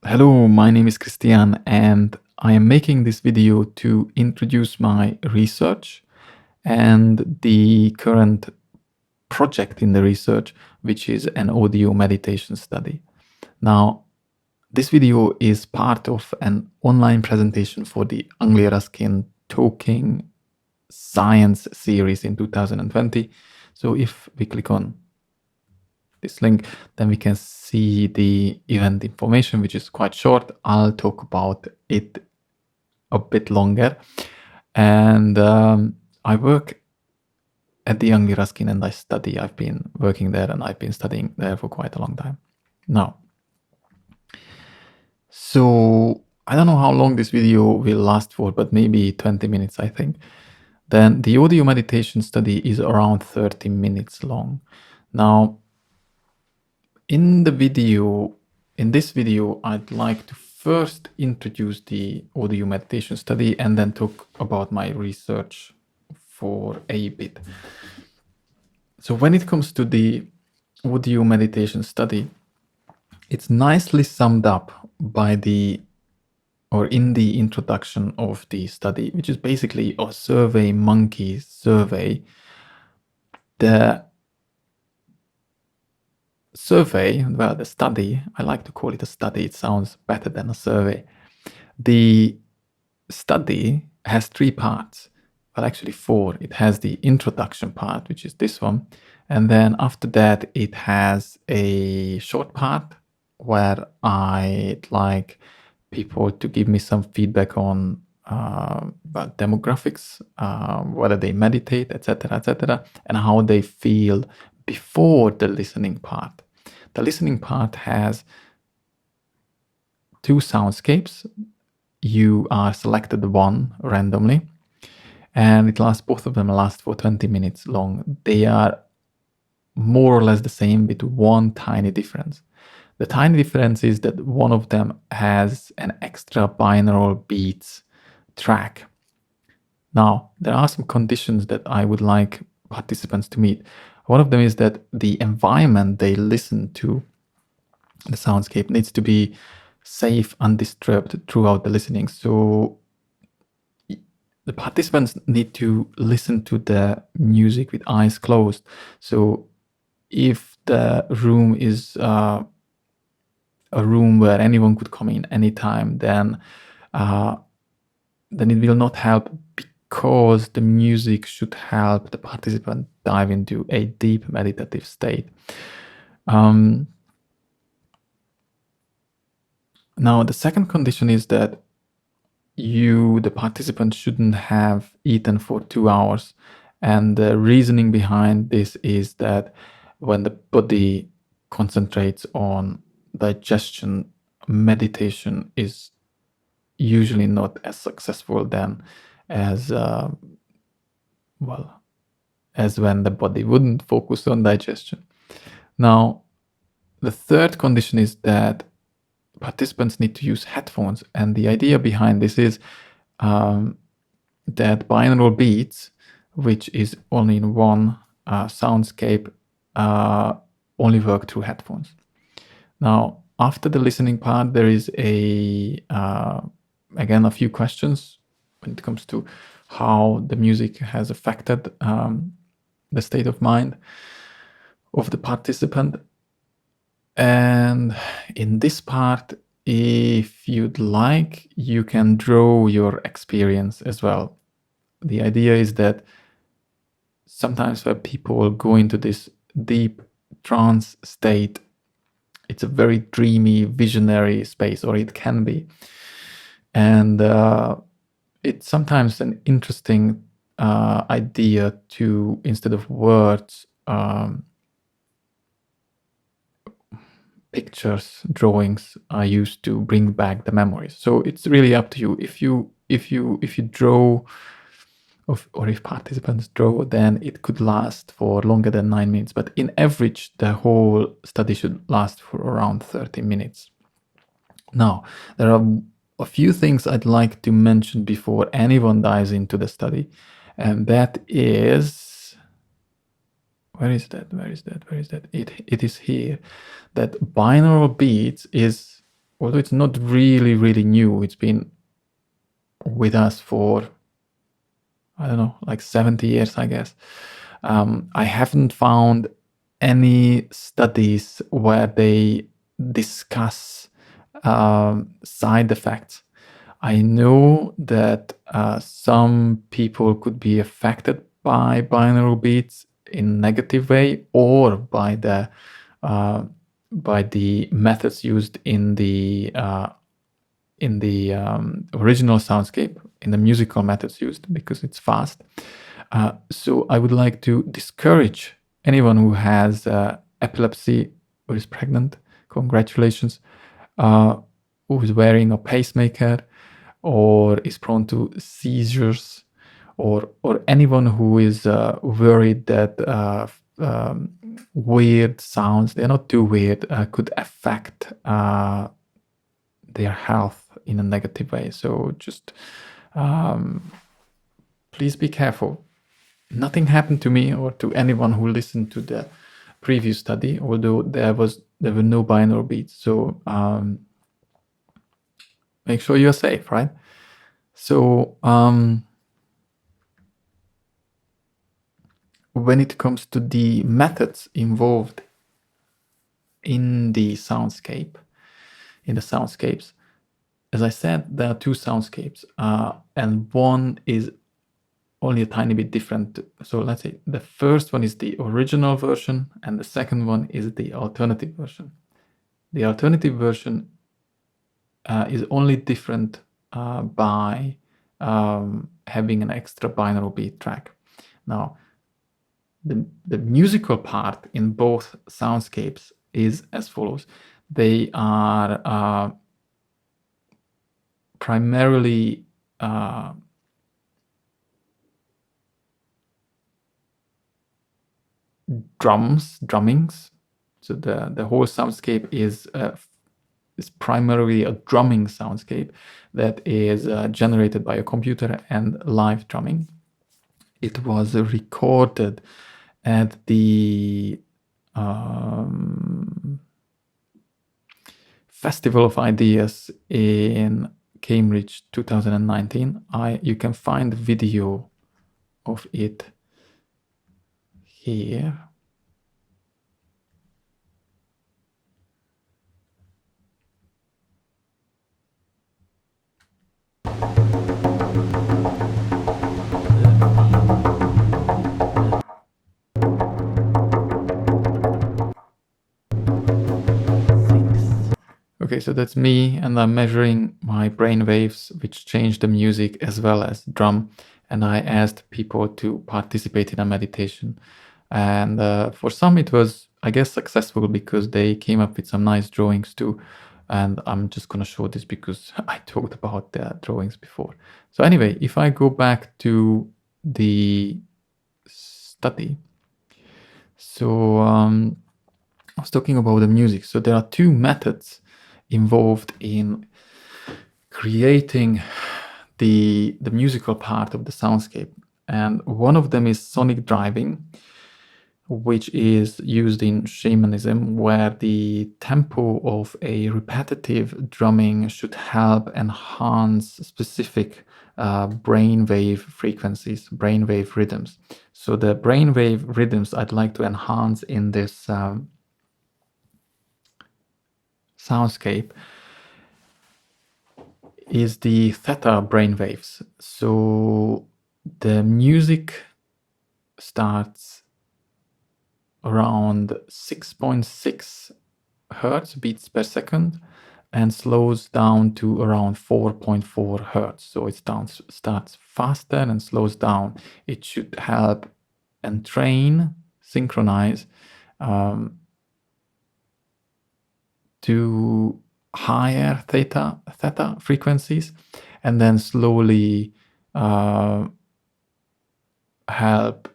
Hello, my name is Christian, and I am making this video to introduce my research and the current project in the research, which is an audio meditation study. Now, this video is part of an online presentation for the ARU Talking Science series in 2020. So if we click on this link, then we can see the event information, which is quite short. I'll talk about it a bit longer. And I work at the Young Raskin and I study. I've been working there and I've been studying there for quite a long time. Now, so I don't know how long this video will last for, but maybe 20 minutes, I think. Then the audio meditation study is around 30 minutes long. Now, in this video, I'd like to first introduce the audio meditation study and then talk about my research for a bit. So when it comes to the audio meditation study, it's nicely summed up in the introduction of the study, which is basically a survey monkey survey. The study, I like to call it a study, it sounds better than a survey. The study has 3 parts, well actually 4. It has the introduction part, which is this one, and then after that it has a short part where I'd like people to give me some feedback on about demographics, whether they meditate, etc., and how they feel before the listening part. The listening part has 2 soundscapes. You are selected one randomly, and both of them last for 20 minutes long. They are more or less the same with one tiny difference. The tiny difference is that one of them has an extra binaural beats track. Now, there are some conditions that I would like participants to meet. One of them is that the environment they listen to, the soundscape, needs to be safe, undisturbed throughout the listening. So the participants need to listen to the music with eyes closed. So if the room is a room where anyone could come in anytime, then it will not help, because the music should help the participant dive into a deep meditative state. Now, the second condition is that the participant, shouldn't have eaten for 2 hours. And the reasoning behind this is that when the body concentrates on digestion, meditation is usually not as successful then as when the body wouldn't focus on digestion. Now, the third condition is that participants need to use headphones, and the idea behind this is that binaural beats, which is only in one soundscape, only work through headphones. Now, after the listening part, there is again a few questions when it comes to how the music has affected the state of mind of the participant. And in this part, if you'd like, you can draw your experience as well. The idea is that sometimes when people go into this deep trance state, it's a very dreamy, visionary space, or it can be. And it's sometimes an interesting idea to, instead of words, pictures, drawings are used to bring back the memories. So it's really up to you. If you draw, or if participants draw, then it could last for longer than 9 minutes. But in average, the whole study should last for around 30 minutes. Now, there are a few things I'd like to mention before anyone dives into the study, and that is, where is that? It is here. That binaural beats is although it's not really, really new, it's been with us for, I don't know, like 70 years, I guess. I haven't found any studies where they discuss side effects. I know that some people could be affected by binaural beats in negative way, or by the methods used in the original soundscape, in the musical methods used, because it's fast. So I would like to discourage anyone who has epilepsy or is pregnant, congratulations, who is wearing a pacemaker or is prone to seizures, or anyone who is worried that weird sounds, they're not too weird, could affect their health in a negative way. So just please be careful. Nothing happened to me or to anyone who listened to the previous study, although there were no binaural beats. So make sure you're safe, right? So when it comes to the methods involved in the soundscapes, as I said, there are two soundscapes, and one is only a tiny bit different. So let's say the first one is the original version, and the second one is the alternative version. The alternative version is only different by having an extra binaural beat track. Now, the musical part in both soundscapes is as follows. They are primarily drummings. So the whole soundscape is primarily a drumming soundscape that is generated by a computer and live drumming. It was recorded at the Festival of Ideas in Cambridge 2019. You can find the video of it here. Okay, so that's me, and I'm measuring my brain waves, which change the music as well as drum. And I asked people to participate in a meditation. And for some, it was, I guess, successful because they came up with some nice drawings too. And I'm just going to show this because I talked about the drawings before. So anyway, if I go back to the study. So I was talking about the music. So there are two methods involved in creating the musical part of the soundscape. And one of them is sonic driving, which is used in shamanism, where the tempo of a repetitive drumming should help enhance specific brainwave frequencies, brainwave rhythms. So the brainwave rhythms I'd like to enhance in this soundscape is the theta brainwaves. So the music starts around 6.6 hertz beats per second and slows down to around 4.4 hertz. So it starts faster and slows down. It should help entrain, synchronize to higher theta frequencies, and then slowly help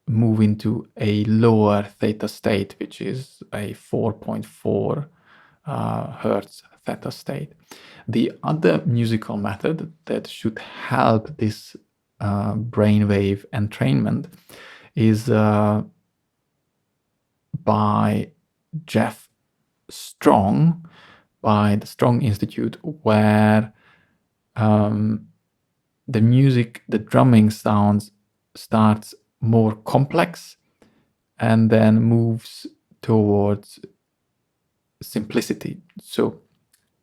move into a lower theta state, which is a 4.4 hertz theta state. The other musical method that should help this brainwave entrainment is by Jeff Strong, by the Strong Institute, where the music, the drumming sounds starts more complex and then moves towards simplicity. So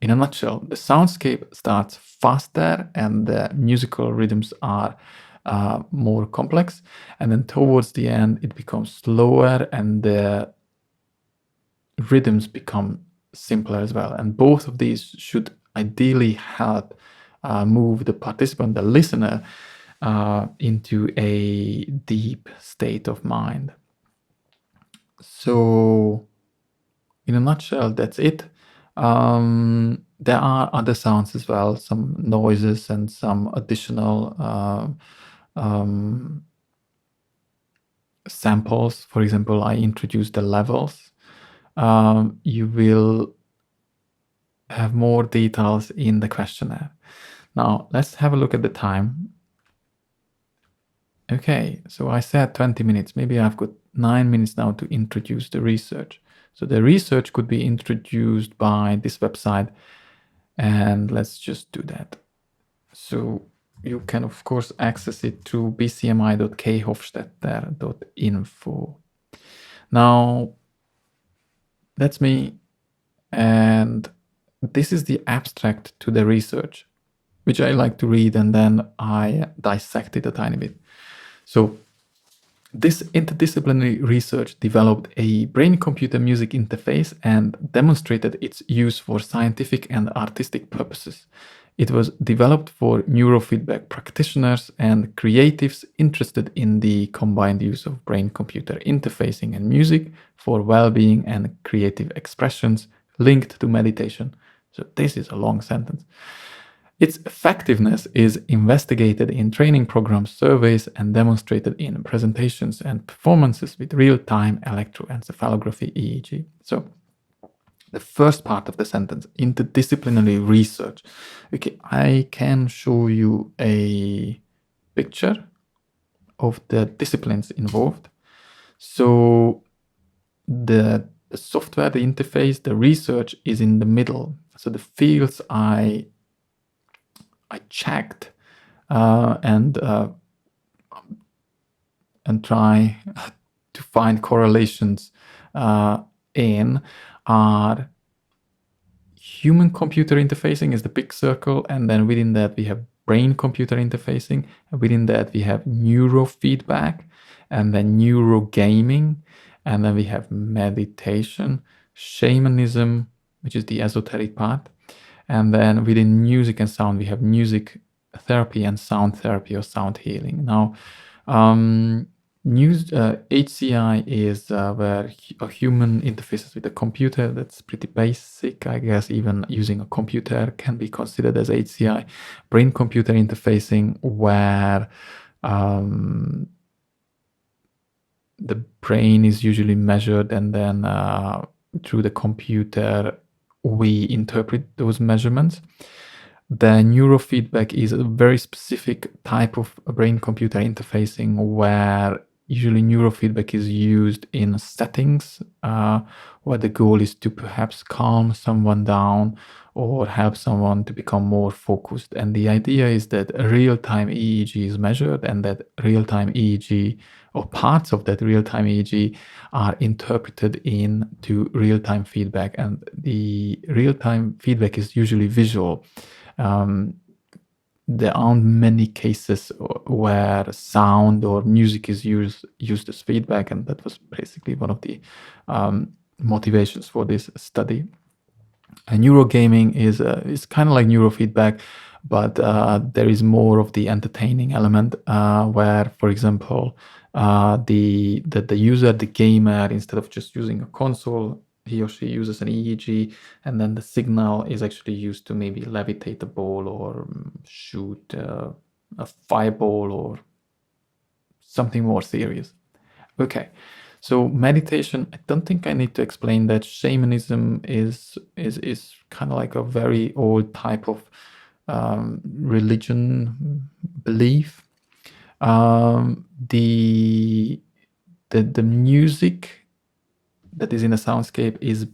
in a nutshell, the soundscape starts faster and the musical rhythms are more complex, and then towards the end it becomes slower and the rhythms become simpler as well. And both of these should ideally help move the participant, the listener, into a deep state of mind. So in a nutshell, that's it. There are other sounds as well, some noises and some additional samples. For example, I introduced the levels. You will have more details in the questionnaire. Now, let's have a look at the time. Okay, so I said 20 minutes. Maybe I've got 9 minutes now to introduce the research. So the research could be introduced by this website, and let's just do that. So you can, of course, access it through bcmi.khofstetter.info. Now, that's me, and this is the abstract to the research, which I like to read, and then I dissect it a tiny bit. So this interdisciplinary research developed a brain-computer music interface and demonstrated its use for scientific and artistic purposes. It was developed for neurofeedback practitioners and creatives interested in the combined use of brain-computer interfacing and music for well-being and creative expressions linked to meditation. So this is a long sentence. Its effectiveness is investigated in training programs, surveys, and demonstrated in presentations and performances with real-time electroencephalography EEG. So the first part of the sentence, interdisciplinary research. Okay, I can show you a picture of the disciplines involved. So the software, the interface, the research is in the middle. So the fields I checked and try to find correlations in are human-computer interfacing is the big circle, and then within that we have brain-computer interfacing, and within that we have neurofeedback, and then neurogaming, and then we have meditation, shamanism, which is the esoteric part, and then within music and sound, we have music therapy and sound therapy or sound healing. Now, HCI is where a human interfaces with a computer. That's pretty basic, I guess. Even using a computer can be considered as HCI. Brain-computer interfacing, where the brain is usually measured, and then through the computer we interpret those measurements. The neurofeedback is a very specific type of brain-computer interfacing, where usually neurofeedback is used in settings where the goal is to perhaps calm someone down or help someone to become more focused. And the idea is that a real-time EEG is measured, and that real-time EEG or parts of that real-time EEG are interpreted into real-time feedback. And the real-time feedback is usually visual. There aren't many cases where sound or music is used as feedback, and that was basically one of the motivations for this study. And neurogaming is kind of like neurofeedback, but there is more of the entertaining element, where, for example, the user, the gamer, instead of just using a console, he or she uses an EEG, and then the signal is actually used to maybe levitate a ball or shoot a fireball or something more serious. Okay, so meditation, I don't think I need to explain that. Shamanism is kind of like a very old type of religion belief. The music, that is in a soundscape is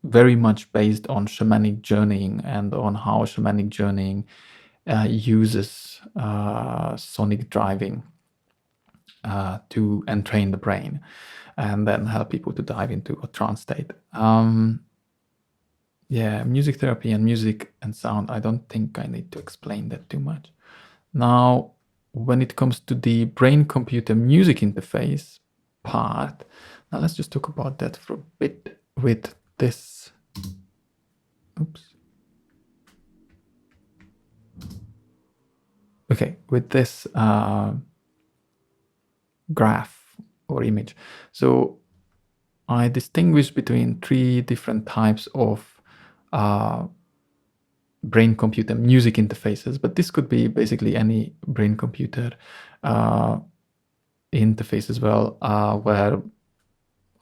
very much based on shamanic journeying and on how shamanic journeying uses sonic driving to entrain the brain and then help people to dive into a trance state. Yeah, music therapy and music and sound, I don't think I need to explain that too much. Now, when it comes to the brain-computer music interface part, now let's just talk about that for a bit with this. Oops. Okay, with this graph or image. So I distinguish between 3 different types of brain-computer music interfaces, but this could be basically any brain-computer interface as well, where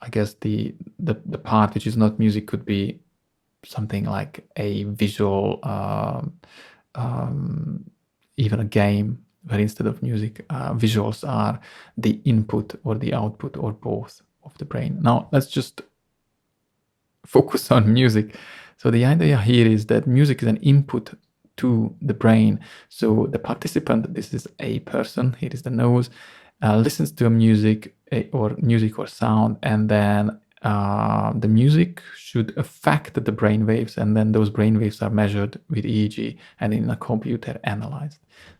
I guess the part which is not music could be something like a visual, even a game, where instead of music, visuals are the input or the output or both of the brain. Now let's just focus on music. So the idea here is that music is an input to the brain. So the participant, this is a person, here is the nose, listens to a music or sound, and then the music should affect the brain waves, and then those brain waves are measured with EEG and in a computer analyzed.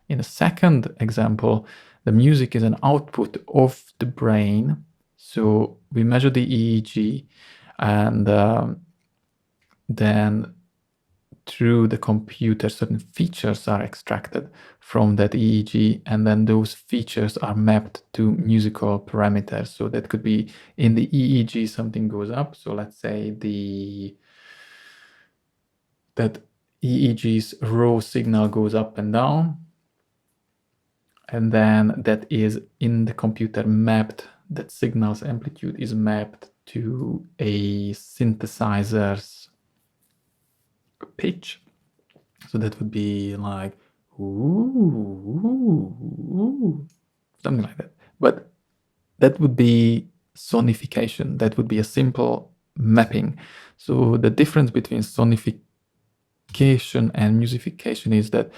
In a second example, the music is an output of the brain. So we measure the EEG, and then through the computer, certain features are extracted from that EEG, and then those features are mapped to musical parameters. So that could be in the EEG, something goes up. So let's say that EEG's raw signal goes up and down, and then that is in the computer mapped, that signal's amplitude is mapped to a synthesizer's pitch. So that would be like ooh, something like that. But that would be sonification. That would be a simple mapping. So the difference between sonification and musification is that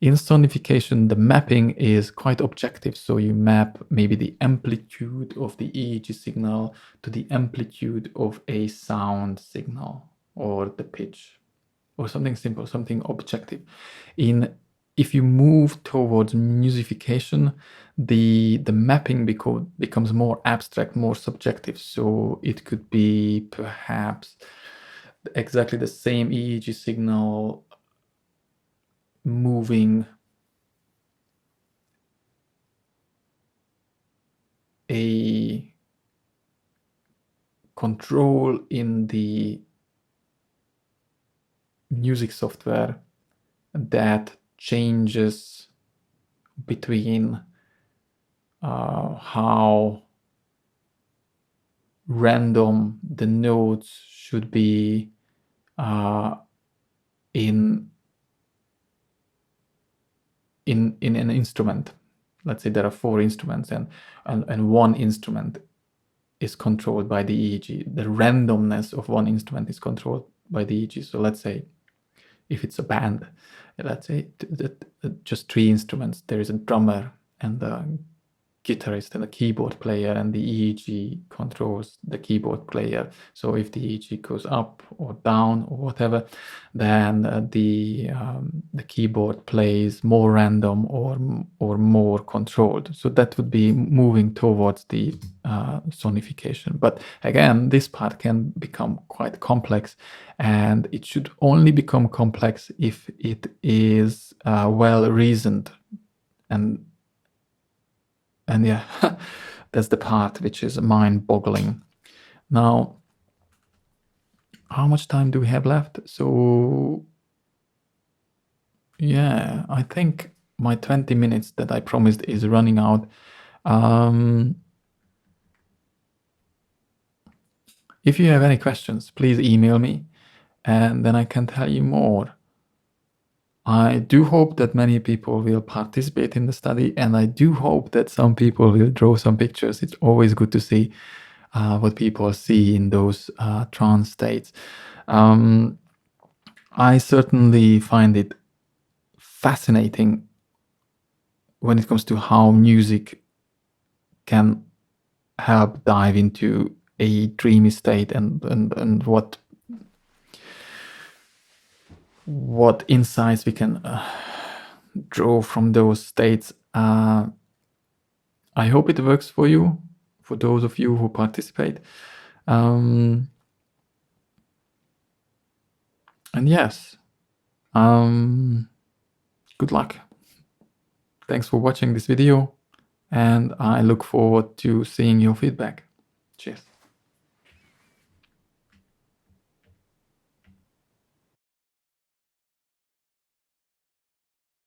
in sonification, the mapping is quite objective. So you map maybe the amplitude of the EEG signal to the amplitude of a sound signal or the pitch, or something simple, something objective. If you move towards musification, the mapping becomes more abstract, more subjective. So it could be perhaps exactly the same EEG signal moving a control in the music software that changes between how random the notes should be in an instrument. Let's say there are 4 instruments, and one instrument is controlled by the EEG. The randomness of one instrument is controlled by the EEG. So let's say if it's a band, let's say just 3 instruments, there is a drummer and a guitarist and a keyboard player, and the EEG controls the keyboard player. So if the EEG goes up or down or whatever, then the keyboard plays more random or more controlled. So that would be moving towards the sonification. But again, this part can become quite complex, and it should only become complex if it is well reasoned. And yeah, that's the part which is mind-boggling. Now, how much time do we have left? So yeah, I think my 20 minutes that I promised is running out. If you have any questions, please email me, and then I can tell you more. I do hope that many people will participate in the study, and I do hope that some people will draw some pictures. It's always good to see what people see in those trance states. I certainly find it fascinating when it comes to how music can help dive into a dreamy state and what insights we can draw from those states. I hope it works for you, for those of you who participate. And yes, good luck. Thanks for watching this video, and I look forward to seeing your feedback. Cheers.